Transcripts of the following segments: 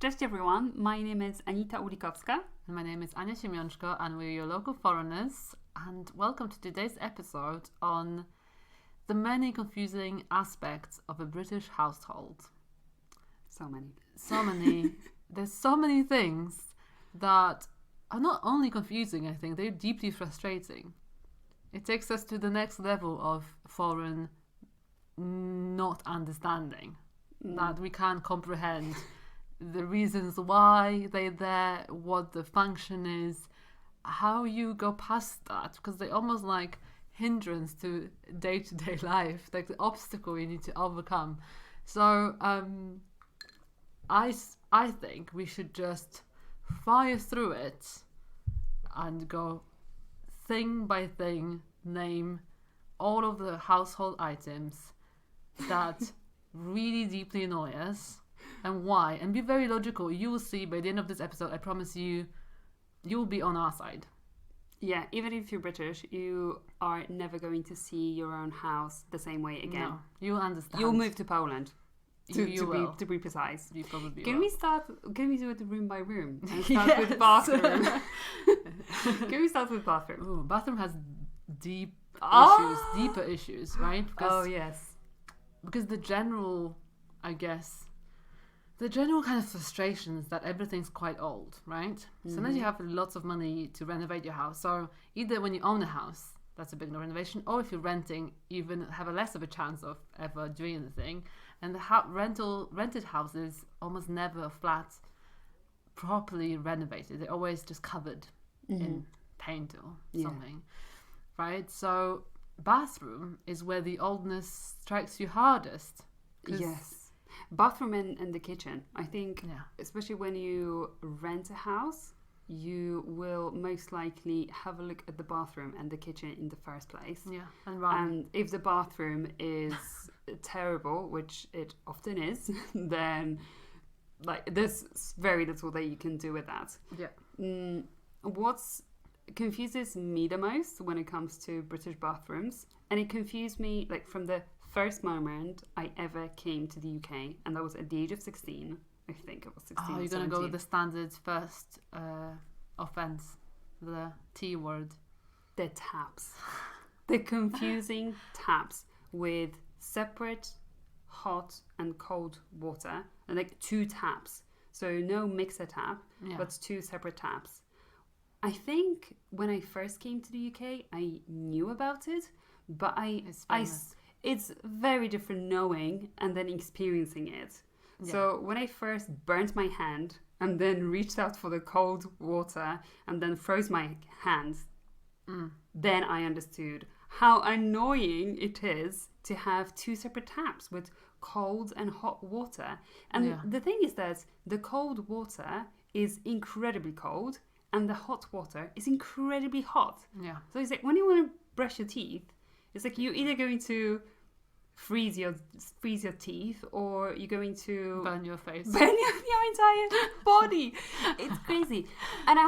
Cześć everyone, my name is Anita Ulikowska. And my name is Ania Siemionczko and we're your local foreigners, and welcome to today's episode on the many confusing aspects of a British household. So many. There's so many things that are not only confusing, I think, they're deeply frustrating. It takes us to the next level of foreign not understanding, that we can't comprehend the reasons why they're there, what the function is, how you go past that, because they're almost like hindrance to day-to-day life, like the obstacle you need to overcome. So I think we should just fire through it and go thing by thing, name all of the household items that really deeply annoy us and why, and be very logical. You will see by the end of this episode, I promise you, you will be on our side. Yeah, even if you're British, you are never going to see your own house the same way again. No, you'll understand. You'll move to Poland. To be precise. You probably Can will. Can we do it room by room and start with bathroom? Can we start with bathroom? Ooh, bathroom has deeper issues, right? Because, yes. Because the general kind of frustration is that everything's quite old, right? Mm-hmm. Sometimes you have lots of money to renovate your house. So either when you own a house, that's a big renovation, or if you're renting, you even have a less of a chance of ever doing anything. And the rented houses almost never flat, properly renovated. They're always just covered in paint or something, right? So bathroom is where the oldness strikes you hardest. Yes. Bathroom and the kitchen. I think, especially when you rent a house, you will most likely have a look at the bathroom and the kitchen in the first place. Yeah, and if the bathroom is terrible, which it often is, then there's very little that you can do with that. Yeah. What confuses me the most when it comes to British bathrooms, and it confused me from the first moment I ever came to the UK, and that was at the age of 16. I think it was 16. Oh, you're going to go with the standard first offence, the T word. The taps. The confusing taps with separate hot and cold water, and two taps. So no mixer tap, but two separate taps. I think when I first came to the UK, I knew about it, but it's very different knowing and then experiencing it. Yeah. So when I first burnt my hand and then reached out for the cold water and then froze my hands, then I understood how annoying it is to have two separate taps with cold and hot water. And the thing is that the cold water is incredibly cold and the hot water is incredibly hot. Yeah. So it's like when you want to brush your teeth, it's like you're either going to freeze your teeth, or you're going to burn your face, burn your entire body. It's crazy. And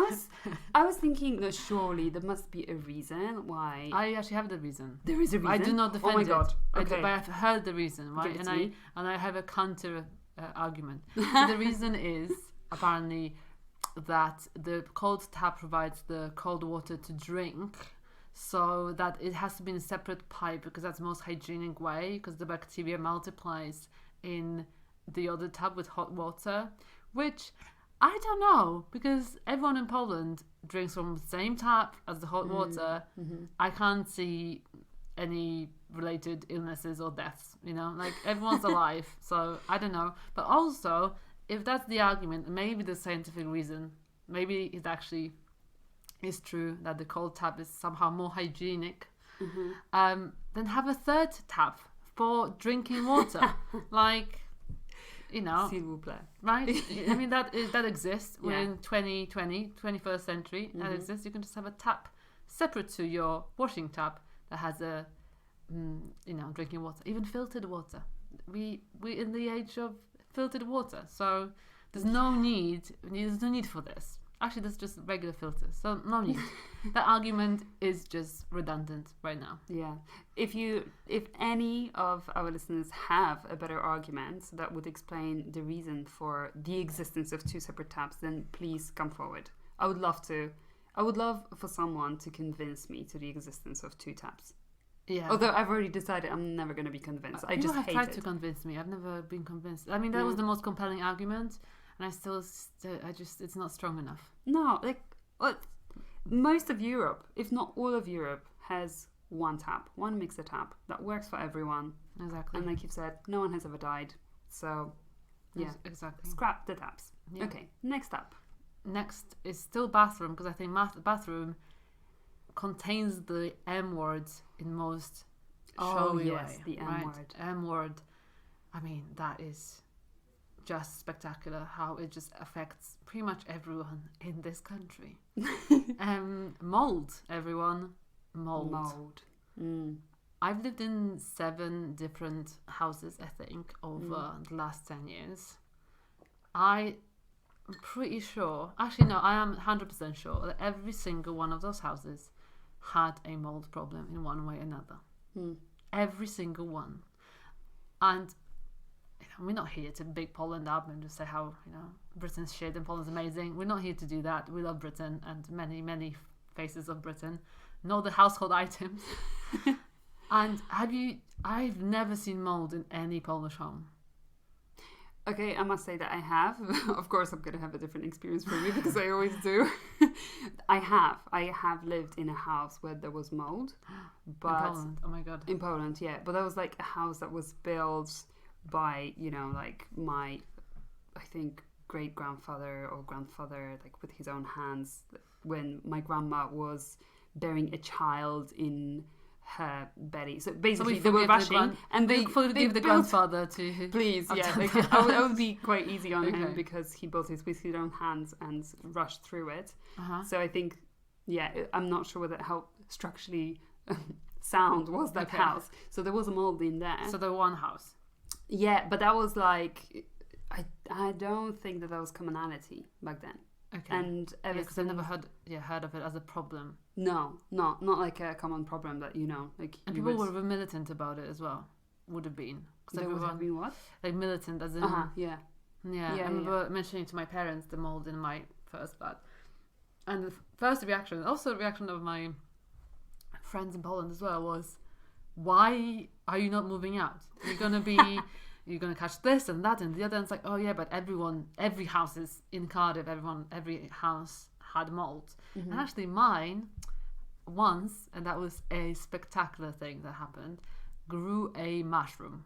I was thinking that surely there must be a reason why. I actually have the reason. There is a reason. I do not defend it. Oh my god! Okay. But I've heard the reason, right? And I have a counter argument. So the reason is apparently that the cold tap provides the cold water to drink, so that it has to be in a separate pipe because that's the most hygienic way, because the bacteria multiplies in the other tap with hot water, which I don't know, because everyone in Poland drinks from the same tap as the hot water. Mm-hmm. I can't see any related illnesses or deaths, everyone's alive, so I don't know. But also, if that's the argument, maybe the scientific reason, maybe it actually is true that the cold tap is somehow more hygienic, then have a third tap for drinking water. S'il vous plaît. Right? I mean, that exists. We're in 2020, 21st century. That exists. You can just have a tap separate to your washing tap that has a, drinking water, even filtered water. We're in the age of filtered water, so there's no need for this. Actually, that's just regular filters, so no need. That argument is just redundant right now. Yeah. If any of our listeners have a better argument that would explain the reason for the existence of two separate taps, then please come forward. I would love for someone to convince me to the existence of two taps. Yeah. Although I've already decided I'm never going to be convinced. I just hate it. tried to convince me. I've never been convinced. I mean, that was the most compelling argument, and it's not strong enough. No, most of Europe, if not all of Europe, has one tap, one mixer tap that works for everyone. Exactly. And like you've said, no one has ever died. So, yeah. Exactly. Scrap the taps. Yeah. Okay, next up. Next is still bathroom, because I think bathroom contains the M word in most showy way. The M word. M word. I mean, that is just spectacular how it just affects pretty much everyone in this country. Mold, everyone. Mold. I've lived in 7 different houses, I think, over the last 10 years. I'm pretty sure, actually no, I am 100% sure that every single one of those houses had a mold problem in one way or another. Every single one. And we're not here to big Poland up and just say how Britain's shit and Poland's amazing. We're not here to do that. We love Britain and many, many faces of Britain, not the household items. And I've never seen mold in any Polish home. Okay, I must say that I have. Of course, I'm going to have a different experience from you because I always do. I have lived in a house where there was mold. But in Poland? Oh my God. In Poland, yeah. But that was like a house that was built by, like my, I think, great-grandfather or grandfather, like with his own hands, when my grandma was bearing a child in her belly. So basically, they were rushing, and they give the grandfather to. Please, yeah, I would be quite easy on him because he built it with his own hands and rushed through it. So I think, I'm not sure how structurally sound was that house. So there was a mold in there. So the one house. Yeah, but that was like, I don't think that was commonality back then. Okay. And because I never heard of it as a problem. No, not like a common problem that like. And people were militant about it as well. Would have been. There would have been what? Like militant, as in. Yeah. I remember mentioning to my parents the mold in my first flat, and the first reaction, also the reaction of my friends in Poland as well, was, "Why are you not moving out? You're gonna catch this and that and the other." And it's like, oh yeah, but every house is in Cardiff. Every house had mold. And actually mine once, and that was a spectacular thing that happened, grew a mushroom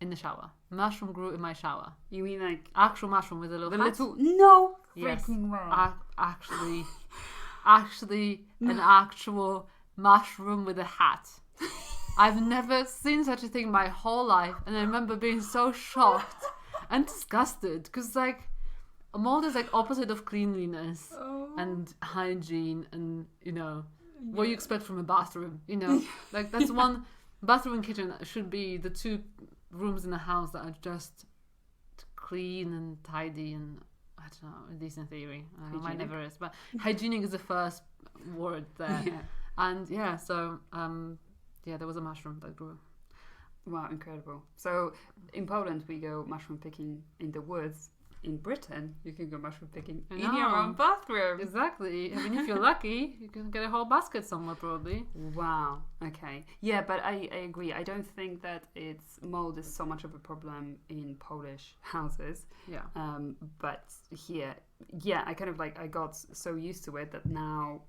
in the shower. Mushroom grew in my shower. You mean like actual mushroom with a little hat? No, yes, freaking way. Actually an actual mushroom with a hat. I've never seen such a thing in my whole life, and I remember being so shocked and disgusted because mold is like opposite of cleanliness and hygiene and what you expect from a bathroom. Like that's one bathroom and kitchen should be the 2 rooms in the house that are just clean and tidy and I don't know, at least in theory. Mine never is, but hygienic is the first word there. And so. There was a mushroom that grew. Wow, incredible. So in Poland, we go mushroom picking in the woods. In Britain, you can go mushroom picking in your own bathroom. Exactly. I mean, if you're lucky, you can get a whole basket somewhere probably. Wow. Okay. Yeah, but I agree. I don't think that mold is so much of a problem in Polish houses. Yeah. But here, I kind of I got so used to it that now...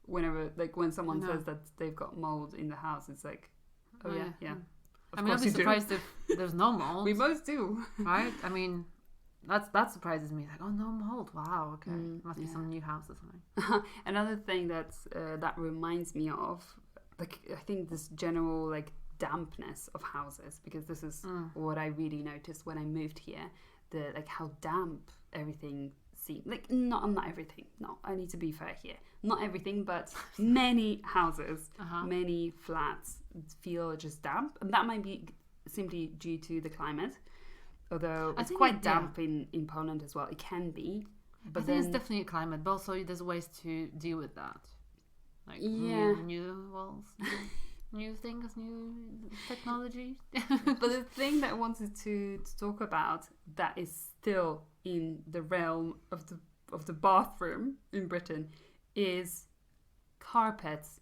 Whenever, when someone says that they've got mold in the house, it's like, yeah. I mean, I'd be surprised if there's no mold. We most do, right? I mean, that surprises me. Like, oh, no mold. Wow, okay, must be some new house or something. Another thing that reminds me of, I think this general dampness of houses, because this is what I really noticed when I moved here. How damp everything. Not everything. No, I need to be fair here. Not everything, but many houses, many flats feel just damp, and that might be simply due to the climate. Although it's quite damp in Poland as well. It can be. But I think it's definitely a climate, but also there's ways to deal with that. Like new walls, new things, new technology. But the thing that I wanted to talk about that is still in the realm of the bathroom in Britain is carpets.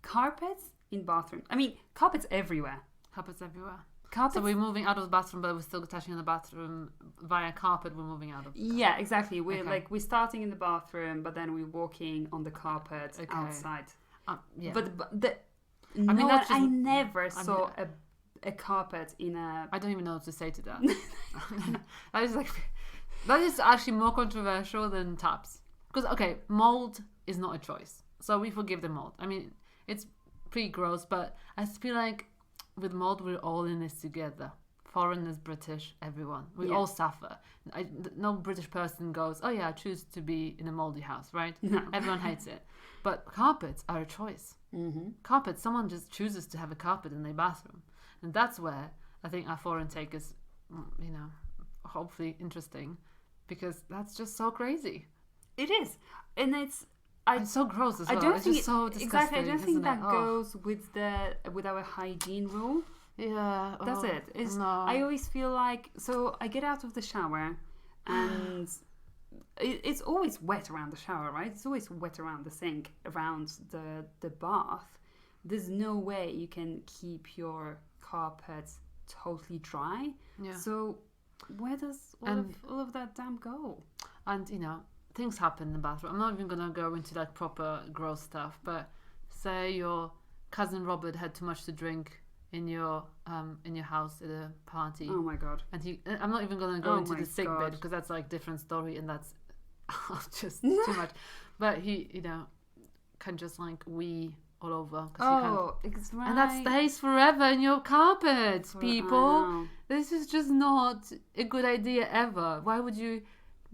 Carpets in bathroom. I mean, carpets everywhere. Carpets everywhere. Carpets. So we're moving out of the bathroom, but we're still touching on the bathroom via carpet. We're moving out of. Yeah, exactly. We're starting in the bathroom, but then we're walking on the carpet outside. Yeah. But I never saw a carpet in a. I don't even know what to say to that. That is actually more controversial than taps. Because mold is not a choice, so we forgive the mold. I mean, it's pretty gross, but I feel like with mold we're all in this together. Foreigners, British, everyone. We all suffer. No British person goes, oh yeah, I choose to be in a moldy house, right? No. Everyone hates it. But carpets are a choice. Mm-hmm. Carpets, someone just chooses to have a carpet in their bathroom. And that's where I think our foreign take is, hopefully interesting, because that's just so crazy. It is. And it's so gross as well. I don't it's think just so disgusting. Exactly. I don't think that goes with our hygiene rule. Yeah. That's it. I always feel like, so I get out of the shower and it's always wet around the shower, right? It's always wet around the sink, around the bath. There's no way you can keep your carpet totally dry. Yeah. So where does all of that damp go? And things happen in the bathroom. I'm not even gonna go into like proper gross stuff, but say your cousin Robert had too much to drink in your house at a party. Oh my god! And I'm not even gonna go into the sick bit because that's like different story, and that's just too much. But he, can just like wee all over. It's right. And that stays forever in your carpet, people. This is just not a good idea ever. Why would you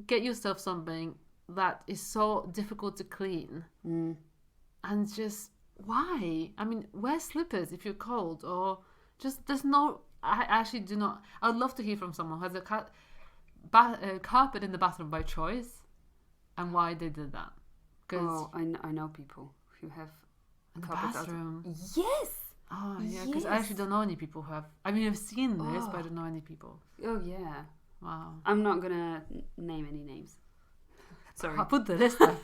get yourself something that is so difficult to clean? And just why? I mean, wear slippers if you're cold, or just there's no. I actually do not. I'd love to hear from someone who has a carpet in the bathroom by choice, and why they did that. I know people who have in the bathroom. Yes. Oh yeah, because I actually don't know any people who have. I mean, I've seen this, but I don't know any people. Oh yeah. Wow. I'm not gonna name any names. Sorry. I'll put the list up.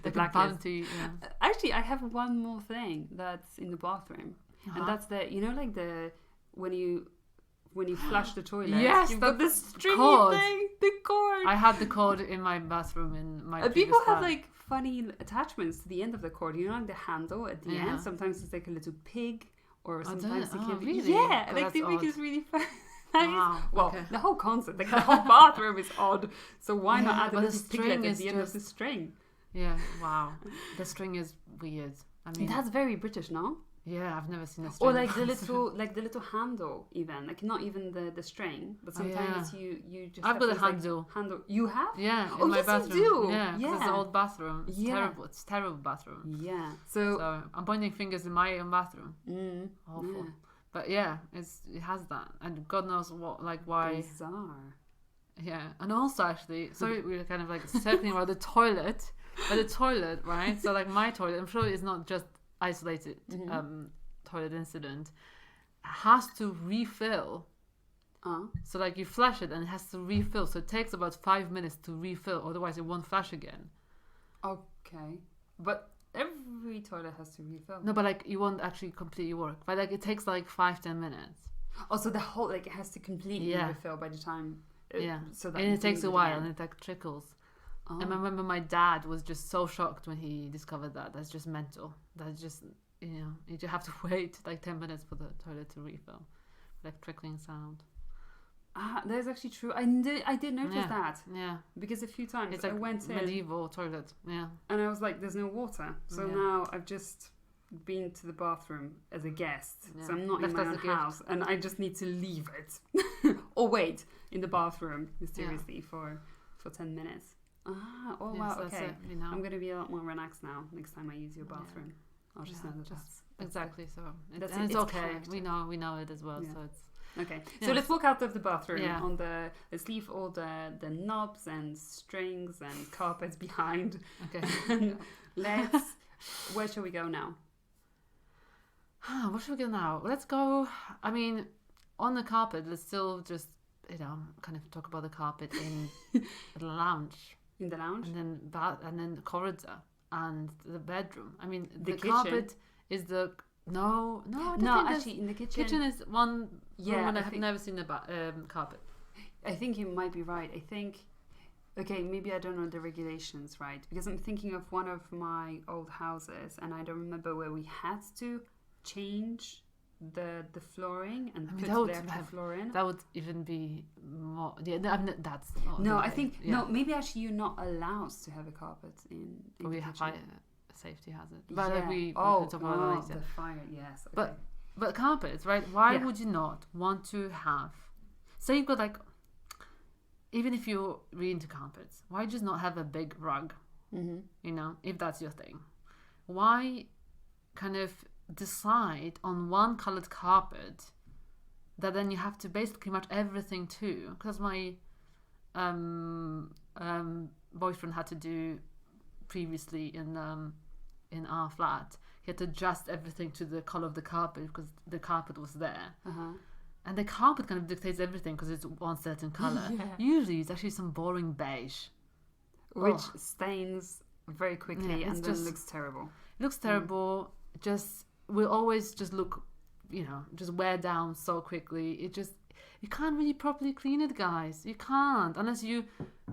The black bounty. Yeah. Actually, I have one more thing that's in the bathroom, and that's when you flush the toilet. Yes, you've got the stringy cord. thing, the cord. I had the cord in my bathroom in my. People have like funny attachments to the end of the cord. Like the handle at the end. Sometimes it's like a little pig, or sometimes it can be. Really? Yeah, Oh, like they make it really fun. Wow. Well, the whole concept, like the whole bathroom is odd. So why not add a little piglet at the end of the string? Yeah. Wow. The string is weird. I mean, that's very British, no? Yeah, I've never seen a string. Or like the little handle, even like not even the string, but sometimes you just. I've got a handle. Handle. You have? Yeah. In my bathroom. You do. Yeah. Because it's an old bathroom. It's terrible. It's a terrible bathroom. Yeah. So I'm pointing fingers in my own bathroom. Awful. Yeah. But yeah, it has that, and God knows why. Bizarre. Yeah, and also actually, sorry, we were kind of like circling around the toilet, right? So like my toilet, I'm sure it's not just isolated toilet incident, has to refill. So like you flush it and it has to refill, so it takes about 5 minutes to refill, otherwise it won't flush again. Okay, but every toilet has to refill. No, but like you won't actually completely work. But like it takes like 5-10 minutes. Oh, so the whole it has to completely refill by the time. So that and it takes a while, and it like trickles. And I remember my dad was just so shocked when he discovered that. That's just mental. That's just you just have to wait like 10 minutes for the toilet to refill, like trickling sound. That is actually true. I did notice that. Yeah. Because a few times it's like I went in medieval toilet. Yeah. And I was like, "There's no water." So now I've just been to the bathroom as a guest. Yeah. So I'm not in my own house, and I just need to leave it or wait in the bathroom mysteriously for 10 minutes. Wow. Okay. I'm going to be a lot more relaxed now next time I use your bathroom. I'll just know that that's exactly. So it's okay. character. We know it as well. Yeah. So it's. Okay, so Yes. let's walk out of the bathroom. Yeah. Let's leave all the knobs and strings and carpets behind. Okay. Where shall we go now? Where should we go now? Let's go. I mean, on the carpet, let's still just, kind of talk about the carpet in the lounge. In the lounge? And then the corridor and the bedroom. I mean, The kitchen. carpet is the... No, actually, in the kitchen. Kitchen is one room and I have think- never seen the carpet. I think you might be right. I think, okay, maybe I don't know the regulations, right? Because I'm thinking of one of my old houses, and I don't remember where we had to change the flooring and put the actual floor in. That would even be more... Yeah, that's... No, I think... No, maybe actually you're not allowed to have a carpet in we the have kitchen. fire safety hazard. But Yeah. we oh, can talk about that later. the fire, yes. Okay. But carpets, right? Why Yeah. would you not want to have... Say you've got like... Even if you're really into carpets, why just not have a big rug? Mm-hmm. You know, if that's your thing. Why kind of decide on one colored carpet that then you have to basically match everything to? Because my boyfriend had to do previously in our flat. He had to adjust everything to the color of the carpet because the carpet was there. Uh-huh. And the carpet kind of dictates everything because it's one certain color. Yeah. Usually it's actually some boring beige. Which stains very quickly Yeah, and it's then just- looks terrible. It looks terrible. Will always just look, just wear down so quickly. You can't really properly clean it, guys. You can't unless you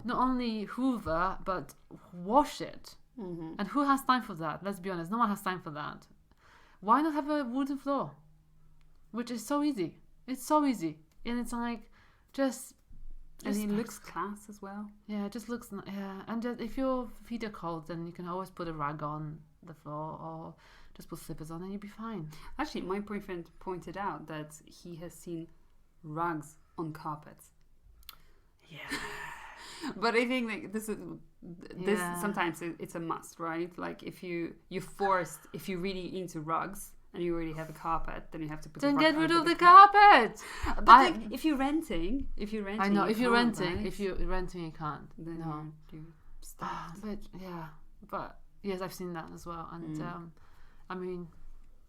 not only hoover but wash it. Mm-hmm. And who has time for that? Let's be honest, no one has time for that. Why not have a wooden floor? Which is so easy. It's so easy, and it's like And it looks class as well. Yeah, it just looks and just, if your feet are cold, then you can always put a rag on the floor or just put slippers on and you'll be fine. Actually, my boyfriend pointed out that he has seen rugs on carpets. Yeah. But I think like this Yeah. sometimes it's a must, right? Like if you're forced, if you're really into rugs and you already have a carpet, then you have to put. Then a rug get rid over of the carpet. But like, if you're renting, I know if you're can't, renting, right? if you're renting, you can't. Then No. you're stuck. But yes, I've seen that as well, and I mean,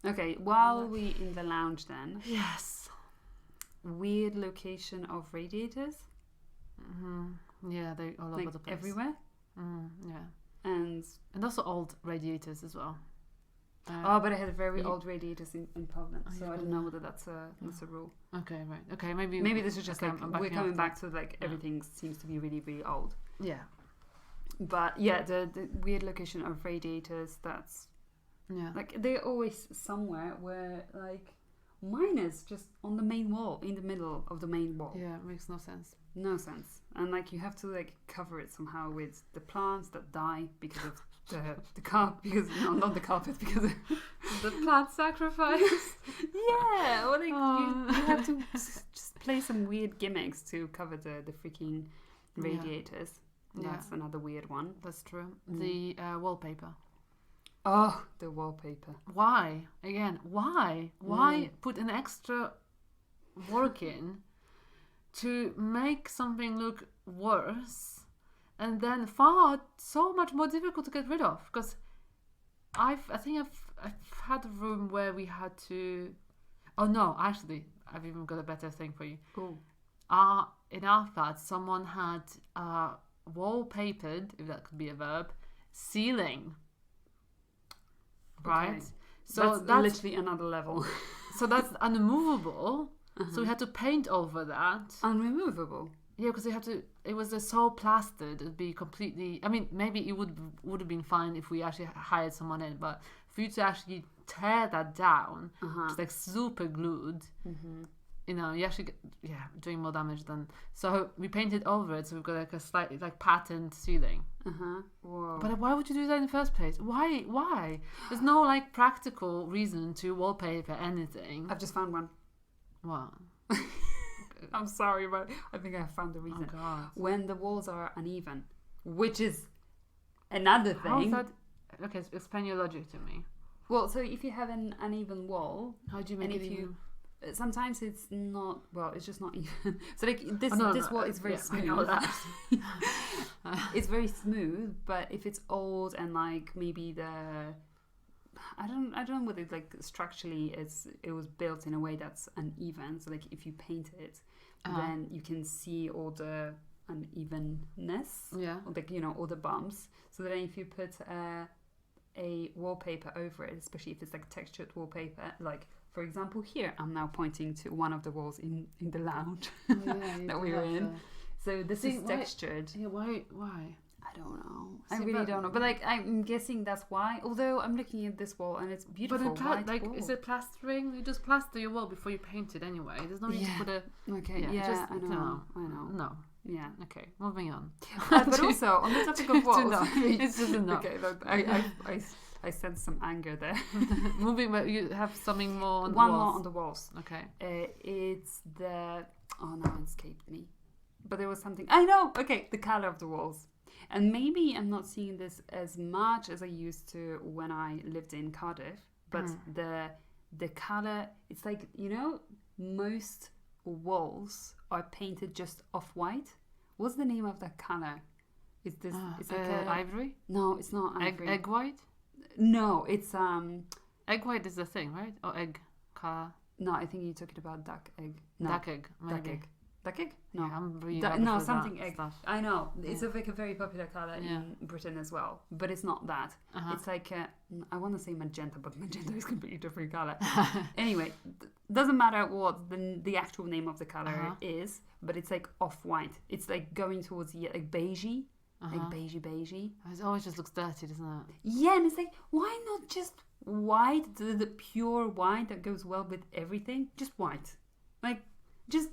Okay, while we in the lounge, then yes, weird location of radiators, yeah, they're all like over the place, everywhere, yeah, and also old radiators as well. but I had very you- old radiators in Poland, so I don't know whether that's a rule. Okay, right. Okay, maybe This is just okay, like I'm we're backing coming off back to like everything seems to be really really old. Yeah, But yeah, the weird location of radiators, that's yeah. like they're always somewhere where like mine is just on the main wall, in the middle of the main wall. Yeah, it makes no sense. No sense. And like you have to like cover it somehow with the plants that die because of the carpet, because no, not the carpet, because of The plant sacrifice. yeah, or like Oh. you have to just play some weird gimmicks to cover the freaking radiators. Yeah. That's another weird one. That's true. The wallpaper. Oh, the wallpaper. Why? Again, why? Why put an extra work in to make something look worse and then so much more difficult to get rid of? Because I think I've had a room where we had to... Oh no, actually, I've even got a better thing for you. Oh. In our flat, someone had wallpapered, if that could be a verb, ceiling. Right? Okay. So that's literally another level. So that's unmovable. So we had to paint over that. Unremovable. Yeah, because it was so plastered, it'd be completely... I mean, maybe it would have been fine if we actually hired someone in, but for you to actually tear that down, it's like super glued, you actually get, doing more damage than... So we painted over it, so we've got like a slightly like patterned ceiling. Whoa. But why would you do that in the first place? Why? There's no like practical reason to wallpaper anything. I've just found one. What? I'm sorry, but I think I found the reason. Oh God. When the walls are uneven, which is another thing. How is that? Okay, explain your logic to me. Well, so if you have an uneven wall, How do you make and it if even? sometimes it's not. Well, it's just not even. So like this wall is very smooth. I know that. It's very smooth, but if it's old and like maybe I don't know whether it's like structurally it was built in a way that's uneven. So like if you paint it, then you can see all the unevenness. Yeah. Or like all the bumps. So then if you put a wallpaper over it, especially if it's like textured wallpaper, like for example here, I'm now pointing to one of the walls in the lounge that we were in. So this is textured. Yeah. Why? I don't know. I really don't know. But like, I'm guessing that's why. Although I'm looking at this wall and it's beautiful. But is it plastering? You just plaster your wall before you paint it anyway. There's no need to put a. Okay. Yeah. I know. No. Yeah. Okay. Moving on. But also on the topic of walls, it's just enough. Okay. Look, I sense some anger there. Moving, but you have something more on the walls. One more on the walls. Okay. It's the. Oh no, it escaped me. But there was something. I know. Okay, the color of the walls. And maybe I'm not seeing this as much as I used to when I lived in Cardiff. But the color, it's like, most walls are painted just off-white. What's the name of that color? Is this it's like ivory? No, it's not ivory. Egg white? No, it's egg white is the thing, right? Or egg color? No, I think you're talking about duck egg. No. Duck egg. Maybe. Duck egg. Duck egg? No. Yeah, I'm really something egg. Stuff. I know. It's like a very popular color in Britain as well, but it's not that. It's like I want to say magenta, but magenta is a completely different color. Anyway, doesn't matter what the actual name of the color is, but it's like off-white. It's like going towards like beigey, like beigey. It always just looks dirty, doesn't it? Yeah, and it's like, why not just white, the pure white that goes well with everything? Just white, like just.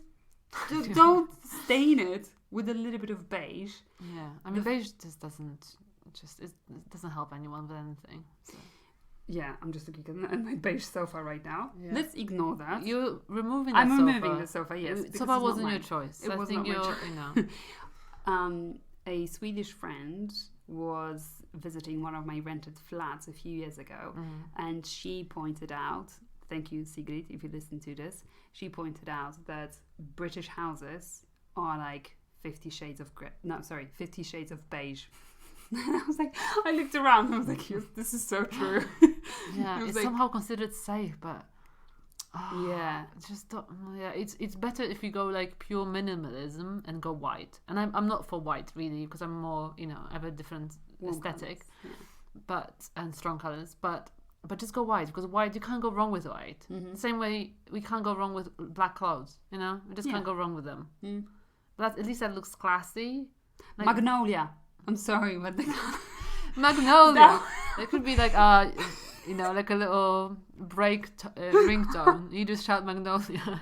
Don't stain it with a little bit of beige. Yeah, I mean beige just doesn't help anyone with anything. So. Yeah, I'm just looking at my beige sofa right now. Yeah. Let's ignore that. You're removing. I'm removing the sofa. Yes, the sofa wasn't your choice. It was not my choice. A Swedish friend was visiting one of my rented flats a few years ago, and she pointed out. Thank you, Sigrid, if you listen to this. She pointed out that British houses are like 50 Shades of beige. I was like, I looked around and I was like, yes, this is so true. Yeah, it's like, somehow considered safe, but it's better if you go like pure minimalism and go white. And I'm not for white really because I'm more, I have a different aesthetic, and strong colors, but just go white because white, you can't go wrong with white. Same way we can't go wrong with black clothes, we just can't go wrong with them. But at least that looks classy. Like, Magnolia. I'm sorry, but Magnolia. It could be like like a little ringtone. You just shout Magnolia,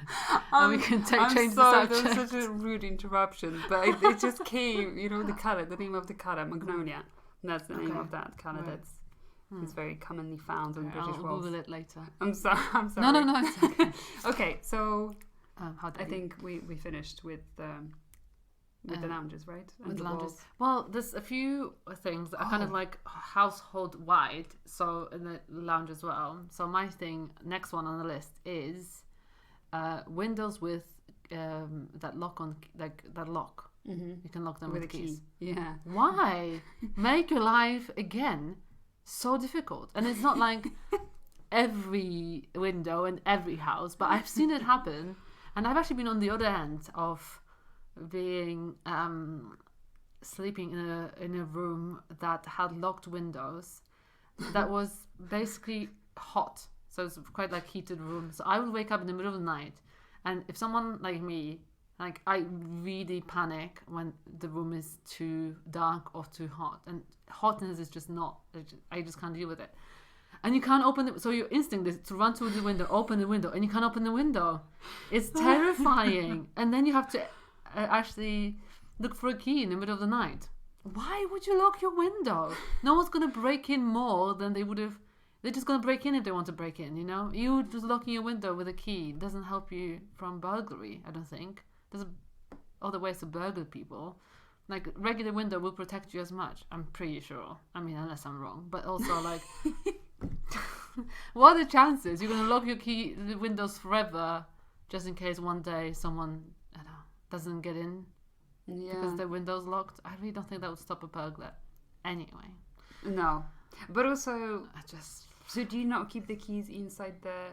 and we can change the subject. That was such a rude interruption, but it just came. The color, the name of the color, Magnolia. That's the name of that color. Right. It's very commonly found on British walls. I'll Google it later. I'm sorry. No, it's okay. Okay, so I think we finished with the lounges, right? With the lounges. Well, there's a few things that are kind of like household wide, so in the lounge as well. So my next one on the list is windows with that lock on, like that lock. You can lock them with keys. Yeah. Why make your life again so difficult? And it's not like every window in every house, but I've seen it happen, and I've actually been on the other end of being sleeping in a room that had locked windows that was basically hot, so it's quite like heated room. So I would wake up in the middle of the night, and if someone like me, like I really panic when the room is too dark or too hot, and hotness is just not, I just can't deal with it. And you can't open it, so your instinct is to run to the window, open the window, and you can't open the window. It's terrifying. And then you have to actually look for a key in the middle of the night. Why would you lock your window? No one's going to break in more than they would have. They're just going to break in if they want to break in, You just locking your window with a key doesn't help you from burglary, I don't think. There's other ways to burgle people. Like, regular window will protect you as much, I'm pretty sure. I mean, unless I'm wrong. But also, like, what are the chances? You're going to lock the windows forever just in case one day someone, I don't know, doesn't get in because the window's locked. I really don't think that would stop a burglar. Anyway. No. But also, I just... so do you not keep the keys inside the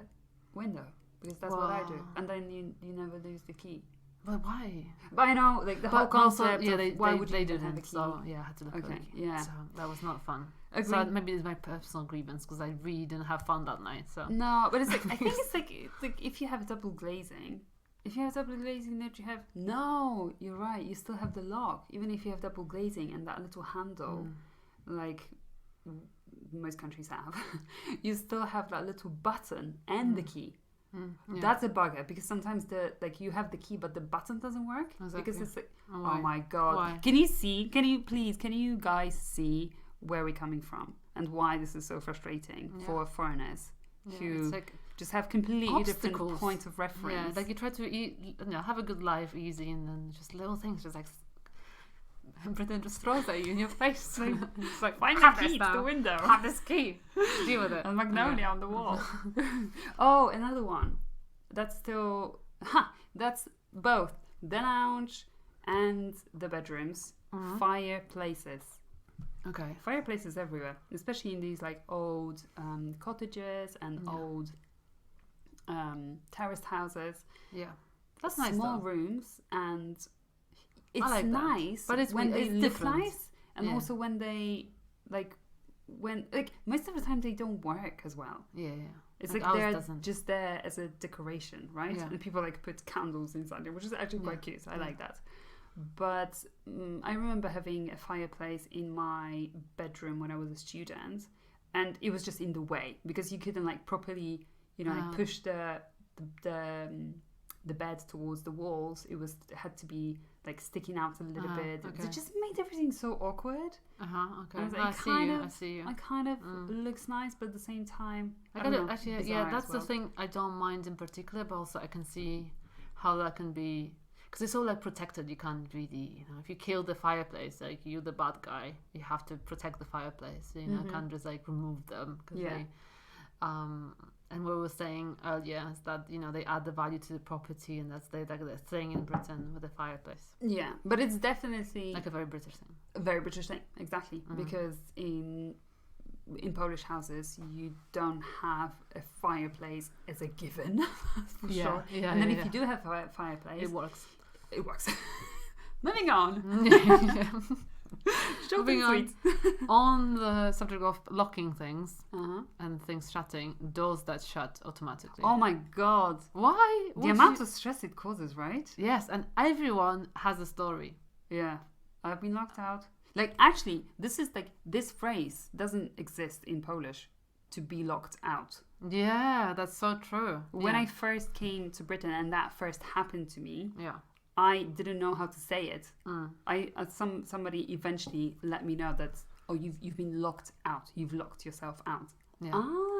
window? Because that's what I do. And then you never lose the key. But why? But I know, like, the whole concept why would they didn't have the key? So, yeah, I had to look for the key. Yeah. So that was not fun. Agreed. So maybe it's my personal grievance because I really didn't have fun that night. So no, but it's like, I think it's like if you have double glazing, don't you have... No, you're right. You still have the lock. Even if you have double glazing and that little handle, like most countries have, you still have that little button and the key. Yeah. That's a bugger because sometimes you have the key but the button doesn't work. Exactly. Because it's like, oh my god. Why? Can you guys see where we're coming from and why this is so frustrating for foreigners who just have completely different points of reference. Yeah, like you try to have a good life easy, and then just little things just like Britain just throws at you in your face. It's like, find the key to the window. Have this key. Deal with it. And magnolia on the wall. Oh, another one. That's still... that's both the lounge and the bedrooms. Fireplaces. Okay. Fireplaces everywhere. Especially in these like old cottages and old terraced houses. Yeah. That's nice. Small rooms, and... It's like nice, but it's when they look different. nice, and also when they most of the time they don't work as well. Yeah. It's like they're just there as a decoration, right? Yeah. And people like put candles inside it, which is actually quite cute. I like that. But I remember having a fireplace in my bedroom when I was a student, and it was just in the way because you couldn't like properly, like push the bed towards the walls. It had to be like sticking out a little bit. Okay. It just made everything so awkward. Okay. I see you. It kind of looks nice, but at the same time, that's the thing I don't mind in particular, but also I can see how that can be, because it's all like protected. You can't really, if you kill the fireplace, like you're the bad guy. You have to protect the fireplace. You can't just like remove them because they. And what we were saying earlier is that they add the value to the property, and that's the thing in Britain with the fireplace. Yeah, but it's definitely like a very British thing. A very British thing, exactly. Because in Polish houses, you don't have a fireplace as a given, for sure. Yeah, and then if you do have a fireplace, it works. It works. Moving on. Moving on the subject of locking things and things shutting, doors that shut automatically. Oh my god. Why? The amount of stress it causes, right? Yes, and everyone has a story. Yeah. I've been locked out. Like, actually, this phrase doesn't exist in Polish, to be locked out. Yeah, that's so true. When I first came to Britain and that first happened to me, I didn't know how to say it. Somebody eventually let me know that, you've been locked out. You've locked yourself out. Yeah. I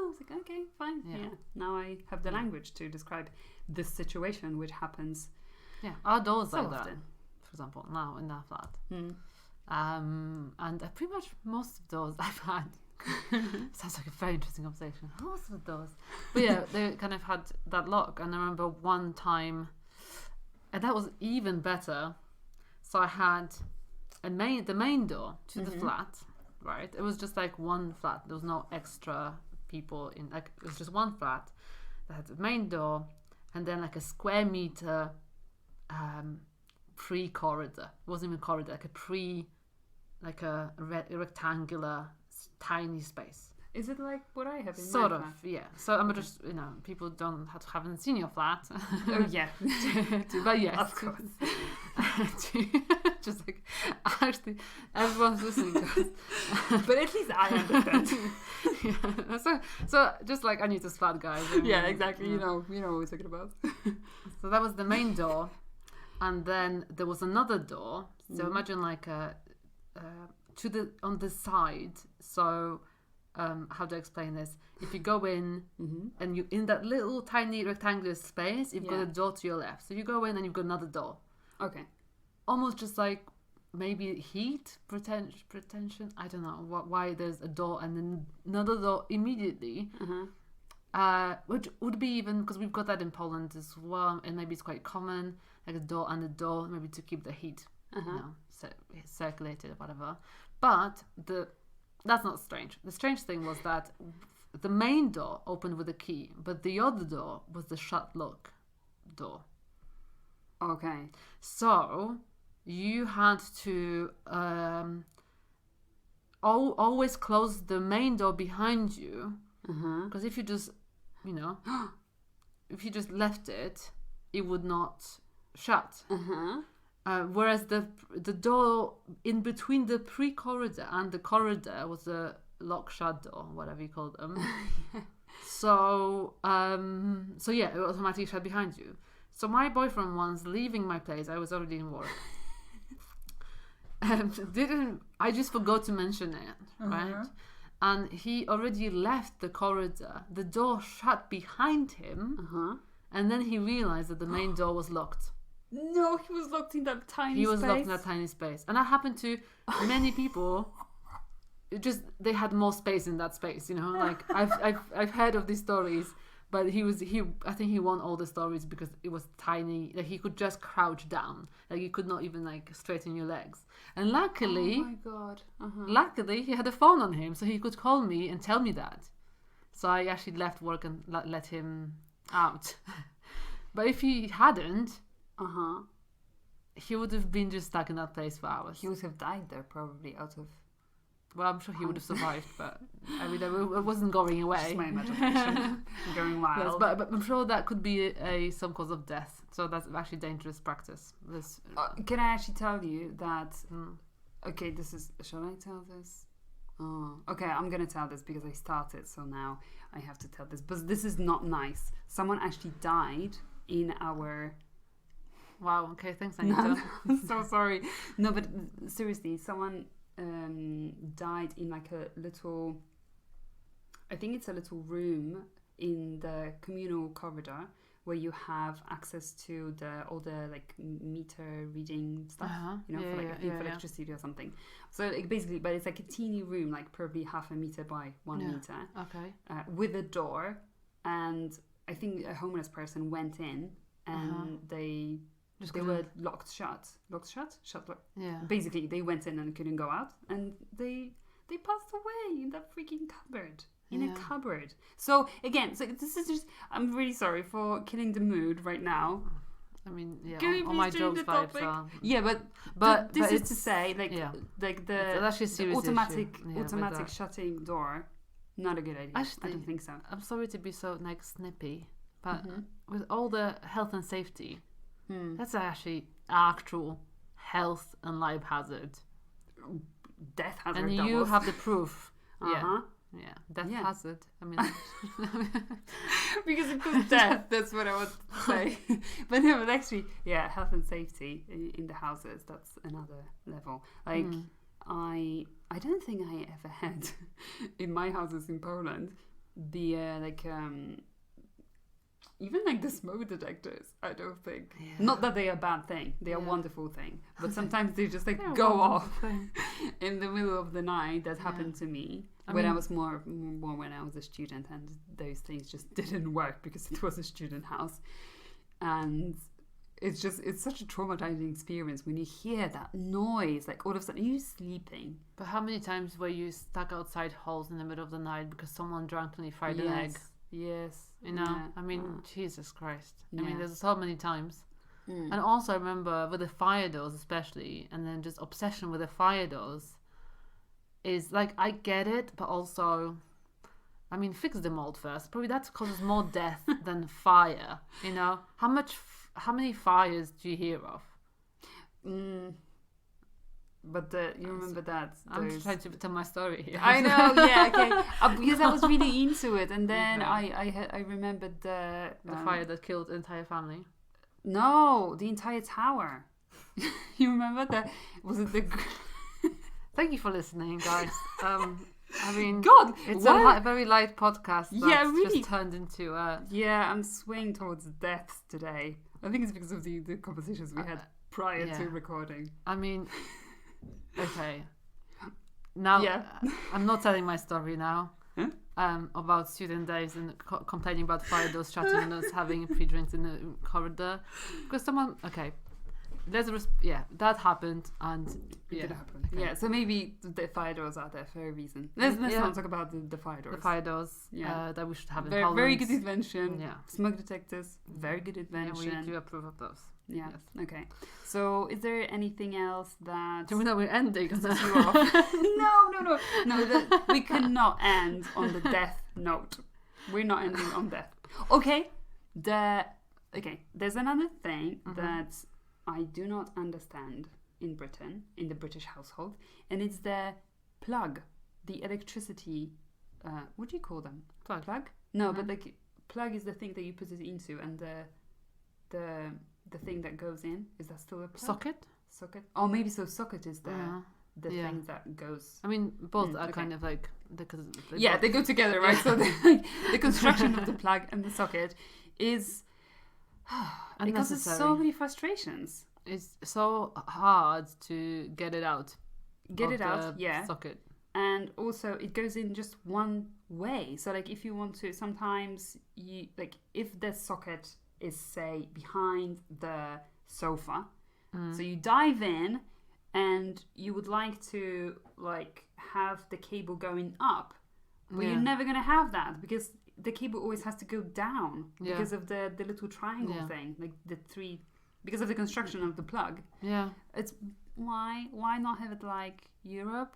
was like, okay, fine. Yeah. Now I have the language to describe this situation, which happens. Yeah, our doors so like often. that. For example, now in our flat. And pretty much most of the doors I've had. Sounds like a very interesting conversation. Most of the doors. But yeah, they kind of had that lock. And I remember one time... And that was even better. So I had the main door to the flat, right? It was just like one flat. There was no extra people in. Like it was just one flat that had the main door, and then like a square meter pre-corridor. It wasn't even corridor, like a rectangular tiny space. Is it like what I have in sort my of, flat? yeah. So I'm just, people haven't seen your flat. Oh yeah, but yes, of course. Just like actually, everyone's listening to us. But at least I understand. Yeah. So just like Anita's flat, guys. Yeah, exactly. You know what we're talking about. So that was the main door, and then there was another door. So imagine like on the side. So. How to explain this? If you go in and you in that little tiny rectangular space, you've got a door to your left. So you go in and you've got another door. Okay. Almost just like maybe heat pretension. I don't know why there's a door and then another door immediately. which would be even, because we've got that in Poland as well, and maybe it's quite common, like a door and a door, maybe to keep the heat, circulated or whatever. But that's not strange. The strange thing was that the main door opened with a key, but the other door was the shut lock door. Okay. So you had to always close the main door behind you, because if you just, if you just left it, it would not shut. Whereas the door in between the pre-corridor and the corridor was a lock-shut door, whatever you call them. So yeah, it automatically shut behind you. So my boyfriend once, leaving my place, I was already in work. I just forgot to mention it, right? And he already left the corridor. The door shut behind him, and then he realized that the main door was locked. No, he was locked in that tiny space. He was locked in that tiny space, and that happened to many people. Just they had more space in that space, Like I've heard of these stories, but I think he won all the stories because it was tiny. Like he could just crouch down, like you could not even like straighten your legs. And luckily, oh my god, luckily he had a phone on him, so he could call me and tell me that. So I actually left work and let him out. But if he hadn't, he would have been just stuck in that place for hours. He would have died there probably out of. Well, I'm sure he would have survived, but I mean, it wasn't going away. Just my imagination going wild. Yes, but I'm sure that could be some cause of death. So that's actually dangerous practice. Can I actually tell you that? Okay, this is. Shall I tell this? Oh, okay. I'm gonna tell this because I started, so now I have to tell this. But this is not nice. Someone actually died in our. Wow. Okay. Thanks, Anita. I'm so sorry. No, but seriously, someone. Died in like a little, I think it's a little room in the communal corridor where you have access to all the like meter reading stuff, for electricity or something. So like basically, but it's like a teeny room, like probably half a meter by 1 meter, with a door, and I think a homeless person went in and they were locked shut. Yeah. Basically, they went in and couldn't go out, and they passed away in that freaking cupboard. In a cupboard. So again, this is just. I'm really sorry for killing the mood right now. I mean, all my jokes vibes are. Yeah, but this is to say, like the automatic shutting door, not a good idea. Actually, I don't think so. I'm sorry to be so like snippy, but with all the health and safety. That's actually actual health and life hazard. Death hazard. And you have the proof. Death hazard. I mean, because it was death. That's what I want to say. But no, but actually, health and safety in the houses. That's another level. Like I don't think I ever had in my houses in Poland the even like the smoke detectors, I don't think. Yeah. Not that they are a bad thing. They are a wonderful thing. But sometimes they just like go off in the middle of the night. That happened to me when I was more when I was a student, and those things just didn't work because it was a student house. And it's such a traumatizing experience when you hear that noise, like all of a sudden you're sleeping. But how many times were you stuck outside halls in the middle of the night because someone drunkenly fried an egg? Yes. I mean, Jesus Christ. I mean, there's so many times. And also I remember with the fire doors especially, and then just obsession with the fire doors is like, I get it, but also, I mean, fix the mold first. Probably that causes more death than fire, How many fires do you hear of? But you remember that? I'm just trying to tell my story here. I know, okay. Because I was really into it, and then I remembered the fire that killed the entire family. No, the entire tower. You remember that? Was it the? Thank you for listening, guys. I mean, God, it's a very light podcast. That's really just turned into a. Yeah, I'm swaying towards death today. I think it's because of the conversations we had prior to recording. I mean. Okay. Now, I'm not telling my story now. about student days and complaining about fire doors shutting and us having free drinks in the corridor because someone that happened and it did happen. Okay. Yeah, so maybe the fire doors are there for a reason. Let's not talk about the fire doors. The fire doors, that we should have in Very, Poland. very good invention. Yeah. Smoke detectors, very good invention. Yeah, we do approve of those. Yeah. Yes. Okay. So, is there anything else that? Do we know we're ending? You off? No. We cannot end on the death note. We're not ending on death. Okay. There's another thing that I do not understand in Britain, in the British household, and it's the plug, the electricity. What do you call them? Plug? No, but like plug is the thing that you put it into, and the thing that goes in, is that still a plug? Socket? Oh, maybe so. Socket is the thing that goes. I mean, both are kind of like because they go together, right? So the construction of the plug and the socket is it causes so many frustrations. It's so hard to get it out. Socket. And also it goes in just one way. So like if you want to, sometimes you like if the socket is say behind the sofa, so you dive in and you would like to like have the cable going up, but you're never gonna have that because the cable always has to go down because of the little triangle thing, like the three, because of the construction of the plug. Yeah, it's why not have it like Europe,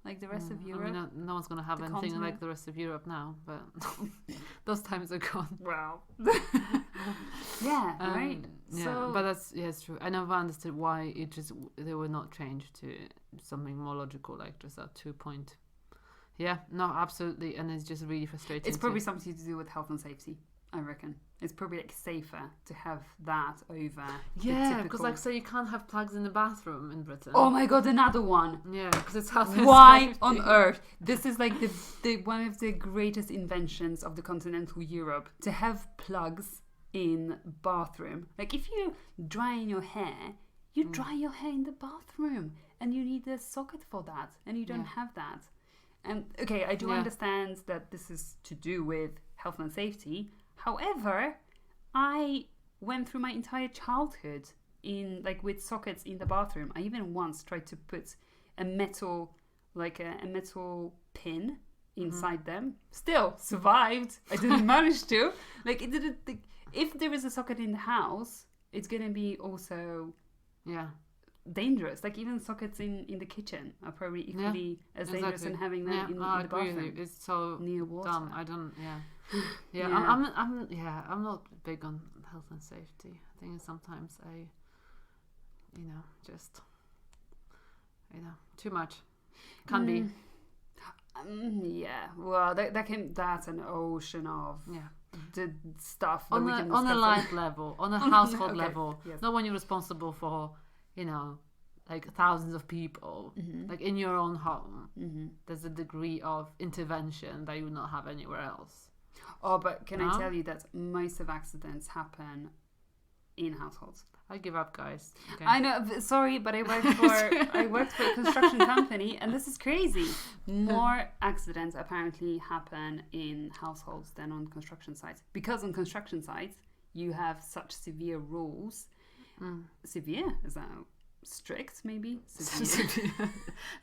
like the rest of Europe? I mean, no one's gonna have anything continent like the rest of Europe now, but those times are gone. Wow. Right. Yeah, so, but it's true. I never understood why they were not changed to something more logical, like just that 2-point. Yeah, no, absolutely, and it's just really frustrating. It's probably something to do with health and safety, I reckon. It's probably like safer to have that over. Yeah, because like say you can't have plugs in the bathroom in Britain. Oh my god, another one. Yeah, because it's health and Why safety. on earth? This is like the one of the greatest inventions of the continental Europe, to have plugs in bathroom. Like if you're drying your hair, you dry your hair in the bathroom, and you need a socket for that, and you don't have that. And okay, I do understand that this is to do with health and safety. However, I went through my entire childhood in like with sockets in the bathroom. I even once tried to put a metal pin inside them. Still survived. I didn't manage to. Like it didn't. If there is a socket in the house, it's gonna be also dangerous. Like even sockets in the kitchen are probably equally as dangerous than having them in the bathroom. It's so near water. Dumb. I don't. I'm not big on health and safety. I think sometimes too much can be. Well, that's an ocean of the stuff that on we can on a discuss. life level, on a household level, not when you're responsible for like thousands of people, like in your own home. There's a degree of intervention that you would not have anywhere else. Oh, but can I tell you that most of accidents happen in households? I give up, guys. Okay. I know. Sorry, but I worked for a construction company, and this is crazy. More accidents apparently happen in households than on construction sites, because on construction sites you have such severe rules. Severe? Is that strict? Maybe severe.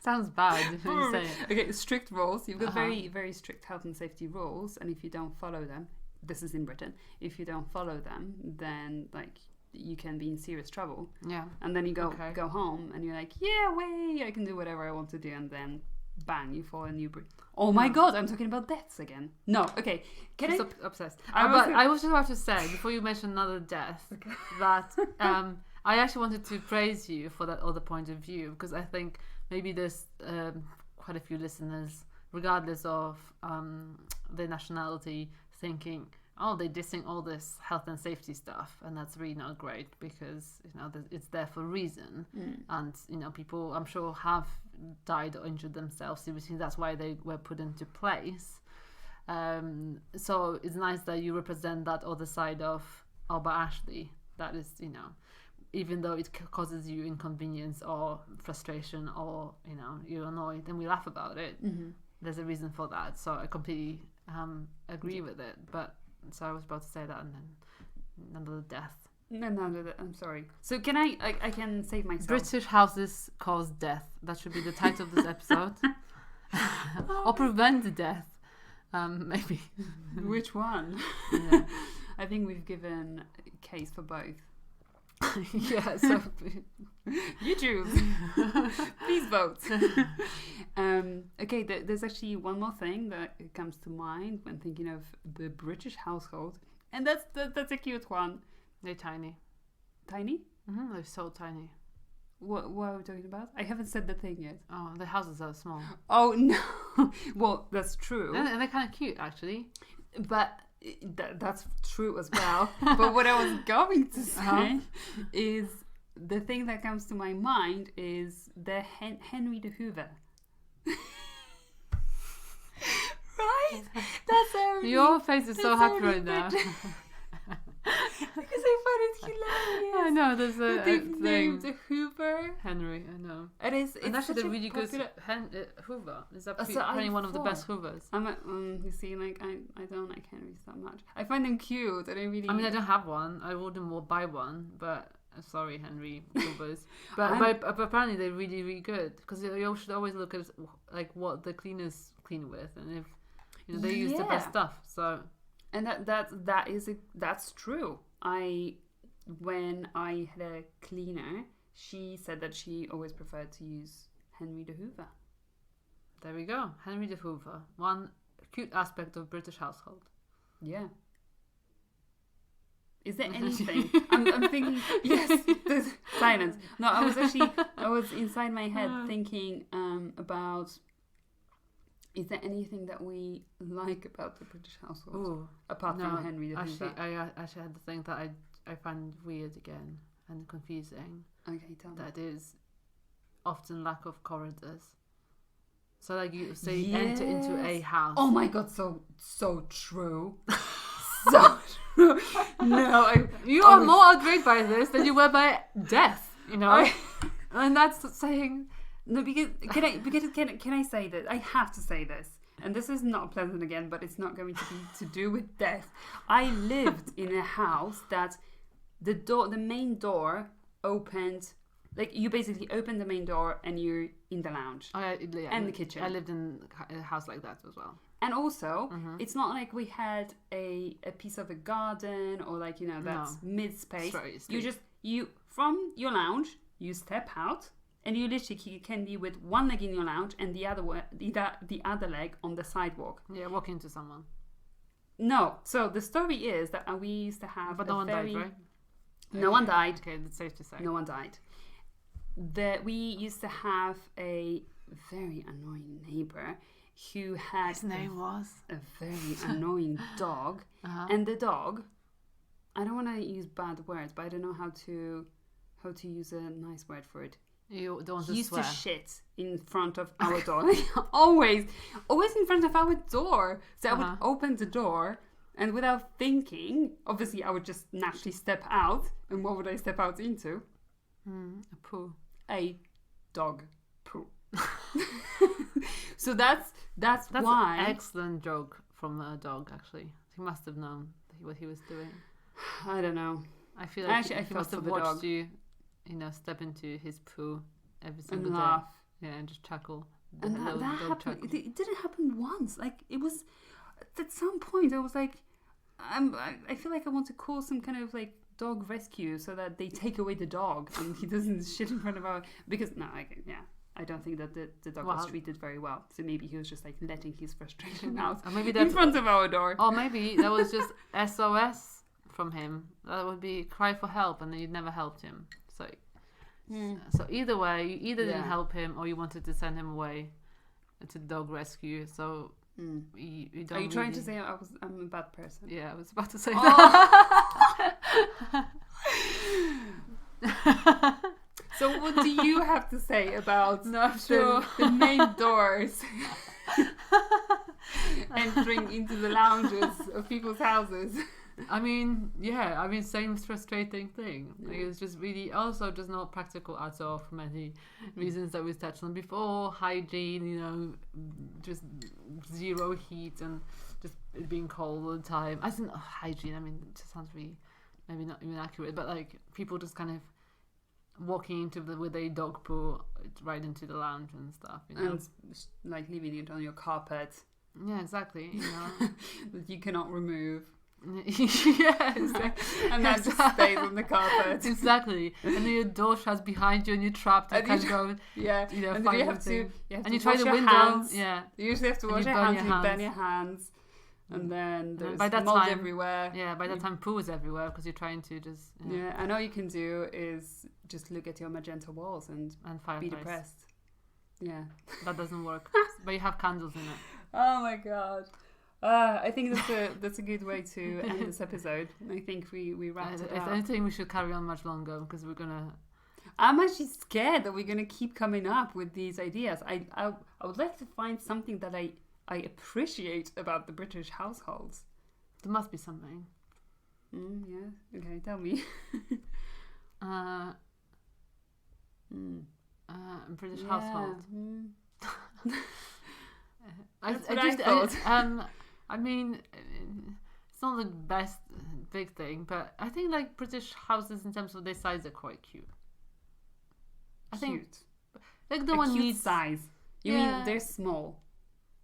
Sounds bad when you say it. Okay, strict rules. You've got very, very strict health and safety rules, and if you don't follow them, this is in Britain. If you don't follow them, then like you can be in serious trouble. Yeah. And then you go home, and you're like, I can do whatever I want to do, and then bang, you fall and you breathe. Oh my god, I'm talking about deaths again. No, okay. Obsessed. I was just about to say, before you mention another death, that I actually wanted to praise you for that other point of view, because I think maybe there's quite a few listeners, regardless of their nationality, thinking, they're dissing all this health and safety stuff, and that's really not great, because it's there for a reason, and people, I'm sure, have died or injured themselves seriously. That's why they were put into place. So it's nice that you represent that other side of Albert Ashley. That is, even though it causes you inconvenience or frustration, or you're annoyed and we laugh about it, there's a reason for that. So I completely agree with it. But so I was about to say that, and then another death. No, I'm sorry. So can I can save myself. British houses cause death. That should be the title of this episode. Or prevent death. Maybe. Which one? Yeah. I think we've given a case for both. Yeah, so you choose. Please vote. Okay, there's actually one more thing that comes to mind when thinking of the British household, and that's a cute one. They're tiny. Tiny? Mm-hmm, they're so tiny. What are we talking about? I haven't said the thing yet. Oh, the houses are small. Oh no. Well, that's true. And they're kind of cute, actually. But that's true as well. But what I was going to say is the thing that comes to my mind is the Henry the Hoover. Right? That's a Your face is so happy right now. Because I find it hilarious. I know, there's a thing. thing. The Hoover. Henry, I know. It's actually such the a really popular... good Hoover is So apparently one of the best Hoovers. You see, like I don't like Henrys that much. I find them cute, and I really. I mean, I don't have one. I wouldn't buy one, but sorry, Henry Hoovers. but apparently they're really, really good because you should always look at like what the cleaners clean with, and if they use the best stuff. So. And that's true. When I had a cleaner, she said that she always preferred to use Henry the Hoover. There we go, Henry the Hoover. One cute aspect of British household. Yeah. Is there anything? I'm thinking. Yes. There's silence. No, I was inside my head thinking about. Is there anything that we like about the British household apart from Henry the Hoover? I actually had the thing that I find weird again and confusing. Okay, tell me. That is often lack of corridors. So like you say you enter into a house. Oh my god, so true. So true. No, you are more outraged by this than you were by death. And that's saying. No, because can I say this? I have to say this, and this is not pleasant again, but it's not going to be to do with death. I lived in a house that the main door opened, like you basically open the main door and you're in the lounge and the kitchen. I lived in a house like that as well. And also, it's not like we had a piece of a garden or like that's mid space. You from your lounge, you step out. And you literally can be with one leg in your lounge and the other leg on the sidewalk. Yeah, walk into someone. No. So the story is that we used to have. But no one died, right? No one died. Okay, that's safe to say. No one died. We used to have a very annoying neighbor who had. His name was a very annoying dog, and the dog. I don't want to use bad words, but I don't know how to use a nice word for it. You don't want to used swear. to shit in front of our door. always in front of our door. So I would open the door and without thinking, obviously I would just naturally step out. And what would I step out into? A poo. A dog poo. So that's why. An excellent joke from a dog, actually. He must have known what he was doing. I don't know. I feel like he must have watched you. Step into his poo every single day. Laugh. Yeah, and just chuckle. And that happened. It didn't happen once. Like it was at some point. I was like, I feel like I want to call some kind of like dog rescue so that they take away the dog and he doesn't shit in front of our. Because I don't think that the dog was treated very well. So maybe he was just like letting his frustration out in front of our door. Or maybe that was just SOS from him. That would be cry for help, and then you'd never helped him. So either way, you either didn't help him or you wanted to send him away to dog rescue. So you don't. Are you trying to say I'm a bad person? Yeah, I was about to say that. So what do you have to say about sure. the main doors entering into the lounges of people's houses? I mean, same frustrating thing. Like, it's just really also just not practical at all for many reasons that we touched on before. Hygiene, just zero heat and just it being cold all the time. I think hygiene, I mean, it just sounds really maybe not even accurate, but like people just kind of walking with a dog poo right into the lounge and stuff, and like leaving it on your carpet. Yeah, exactly. That you cannot remove. Yeah, and that just stays on the carpet. Exactly. And then your door shuts behind you and you're trapped and can't go. Yeah. And then you have to and you try the window. Hands. Yeah. You usually have to wash your hands. You burn your hands. And then there's mold everywhere. Yeah, by that time poo is everywhere because you're trying to just... Yeah, and all you can do is just look at your magenta walls and be depressed. Yeah. That doesn't work. But you have candles in it. Oh my god. I think that's a good way to end this episode. I think we wrapped it up. I don't think we should carry on much longer because we're gonna... I'm actually scared that we're gonna keep coming up with these ideas. I would like to find something that I appreciate about the British households. There must be something. Yeah. Okay, tell me. British household. I mean, it's not the best big thing, but I think like British houses in terms of their size are quite cute. I think like the one needs size. You mean they're small?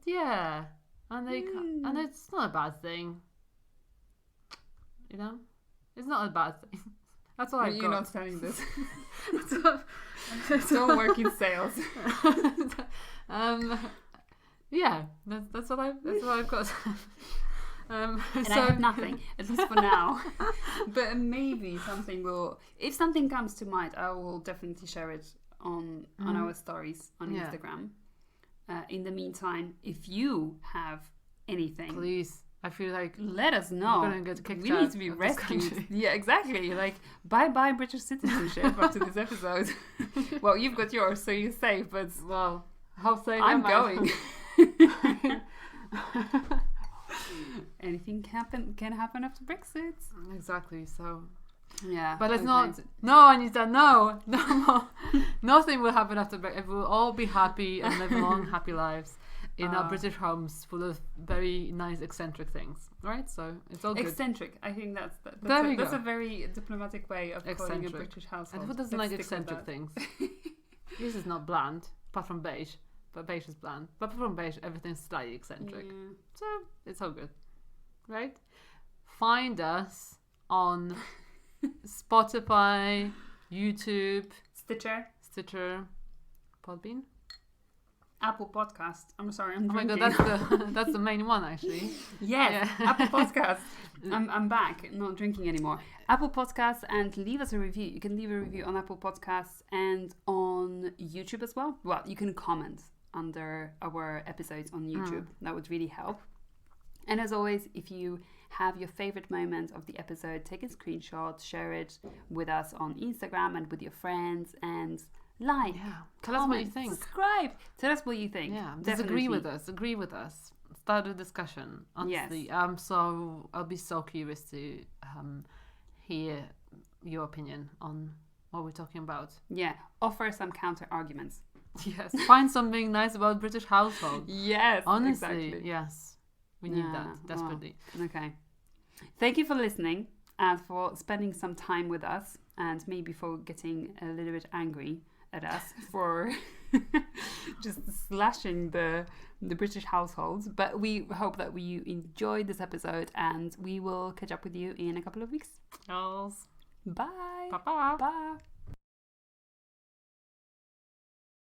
Yeah, and and it's not a bad thing. It's not a bad thing. That's what You're not telling this. Don't work in sales. Yeah, that's what I've got. And I have nothing, at least for now. But maybe if something comes to mind, I will definitely share it on our stories on Instagram. In the meantime, if you have anything, please, I feel like let us know. We're gonna get kicked we out need to be of rescued. Yeah, exactly. Like bye British citizenship after this episode. Well, you've got yours, so you're safe. But well, how safe I'm am I? going. Anything can happen after Brexit. Exactly. So yeah, but it's not. No, Anita. No more. Nothing will happen after Brexit. We'll all be happy and live long, happy lives in our British homes full of very nice eccentric things. Right? So it's all good. Eccentric. I think that's a very diplomatic way of calling a British household. And who doesn't like eccentric things? This is not bland, apart from beige. But beige is bland. But apart from beige, everything's slightly eccentric. Yeah. So it's all good. Right? Find us on Spotify, YouTube, Stitcher, Podbean, Apple Podcast. I'm sorry, I'm drinking. Oh my god, that's the main one actually. Yes, yeah. Apple Podcast. I'm back, not drinking anymore. Apple Podcasts, and leave us a review. You can leave a review on Apple Podcasts and on YouTube as well. Well, you can comment under our episodes on YouTube. That would really help. And as always, if you have your favorite moment of the episode, take a screenshot, share it with us on Instagram and with your friends, and like, tell us what you think. Subscribe. Tell us what you think. Yeah, agree with us. Start a discussion. Honestly, yes. I'll be so curious to hear your opinion on what we're talking about. Yeah, offer some counter arguments. Yes, find something nice about British household. Yes, honestly, exactly. Yes, we need that desperately. Oh, okay, thank you for listening and for spending some time with us, and maybe for getting a little bit angry at us for just slashing the British households. But we hope that you enjoyed this episode, and we will catch up with you in a couple of weeks. Cheers. Bye. Bye. Bye.